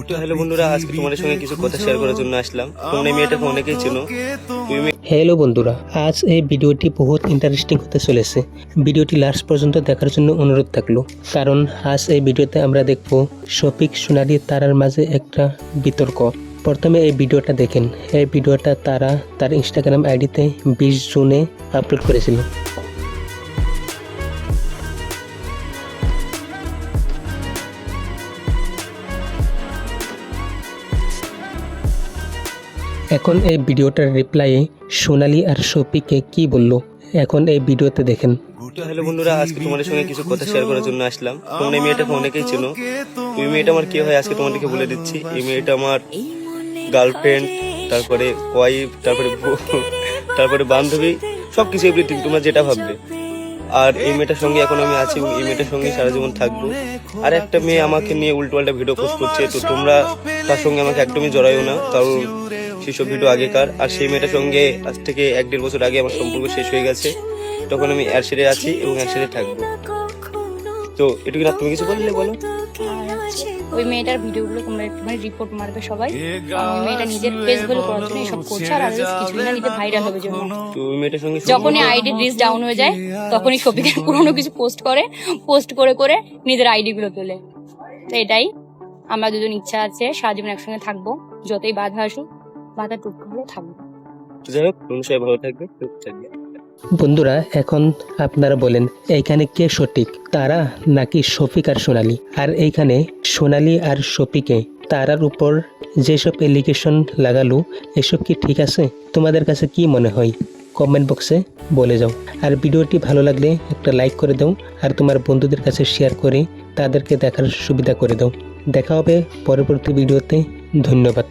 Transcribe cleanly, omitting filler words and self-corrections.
তো হ্যালো বন্ধুরা, আজকে তোমাদের সঙ্গে কিছু কথা শেয়ার করার জন্য আসলাম। তোমরা এই মেয়েটাকে অনেকেই চেনো। হ্যালো বন্ধুরা, আজ এই ভিডিওটি বহুত ইন্টারেস্টিং হতে চলেছে। ভিডিওটি লাস্ট পর্যন্ত দেখার জন্য অনুরোধ থাকলো, কারণ আজ এই ভিডিওতে আমরা দেখব শফিক সোনালী তারার মাঝে একটা বিতর্ক। প্রথমে এই ভিডিওটা দেখেন। এই ভিডিওটা তারা তার ইনস্টাগ্রাম আইডিতে 20 জুনে আপলোড করেছিল। এখন এই ভিডিওটার রিপ্লাইয়ে সোনালী আর শফিককে কি বলল, এখন এই ভিডিওতে দেখেন। তো হ্যালো বন্ধুরা, আজকে তোমাদের সঙ্গে কিছু কথা শেয়ার করার জন্য আসলাম। তোমরা এই মেয়েটাকে অনেকেই চেনো। এই মেয়েটা আমার কি হয় আজকে তোমাদেরকে বলে দিচ্ছি। এই মেয়েটা আমার গার্লফ্রেন্ড, তারপরে ওয়াইফ, তারপরে বউ, তারপরে বান্ধবী, সবকিছু এভরিথিং তোমরা যেটা ভাববে। আর এই মেয়েটার সঙ্গে এখন আমি আছি এবং এই মেয়েটার সঙ্গে সারা জীবন থাকবো। আর একটা মেয়ে আমাকে নিয়ে উল্টোপাল্টা ভিডিও পোস্ট করছে, তো তোমরা তার সঙ্গে আমাকে একদমই জড়াইও না, কারণ সেসব ভিডিও আগেকার। আর সেই মেয়েটার সঙ্গে আজ থেকে 1-1.5 বছর আগে আমার সম্পর্ক শেষ হয়ে গেছে। তখন আমি একসাথে আছি এবং একসাথে থাকবো। তো এটুকু না, তুমি কিছু বললে বলো। ওই মেয়েটার ভিডিওগুলো তোমরা একটুখানি রিপোর্ট মারবে সবাই। ওই মেয়েটা নিজের ফেস ভ্যালু করার জন্য এসব করছে, আর আদার্স কিছুই না, নিজে ভাইরাল হবে জন্য। তো ওই মেয়েটার সঙ্গে যখনই আইডি রিচ ডাউন হয়ে যায় তখনই শফিকের পুরোনো কিছু পোস্ট করে নিজের আইডি গুলো তোলে। তো এটাই, আমরা দুজন ইচ্ছা আছে সারা জীবন একসঙ্গে থাকবো, যতই বাধা আসুক বাধা টুকরো হলে থাকবো। যাই হোক, তুমি সবাই ভালো থাকবে, সুস্থ থাকবে। বন্ধুরা, এখন আপনারা বলেন এইখানে কে সঠিক, তারা নাকি শফিক আর সোনালী? আর এইখানে সোনালী আর শফিকে তারার উপর যেসব এলিগেশন লাগালো, এসব কি ঠিক আছে? তোমাদের কাছে কি মনে হয় কমেন্ট বক্সে বলে যাও। আর ভিডিওটি ভালো লাগলে একটা লাইক করে দাও, আর তোমার বন্ধুদের কাছে শেয়ার করে তাদেরকে দেখার সুবিধা করে দাও। দেখা হবে পরবর্তী ভিডিওতে। ধন্যবাদ।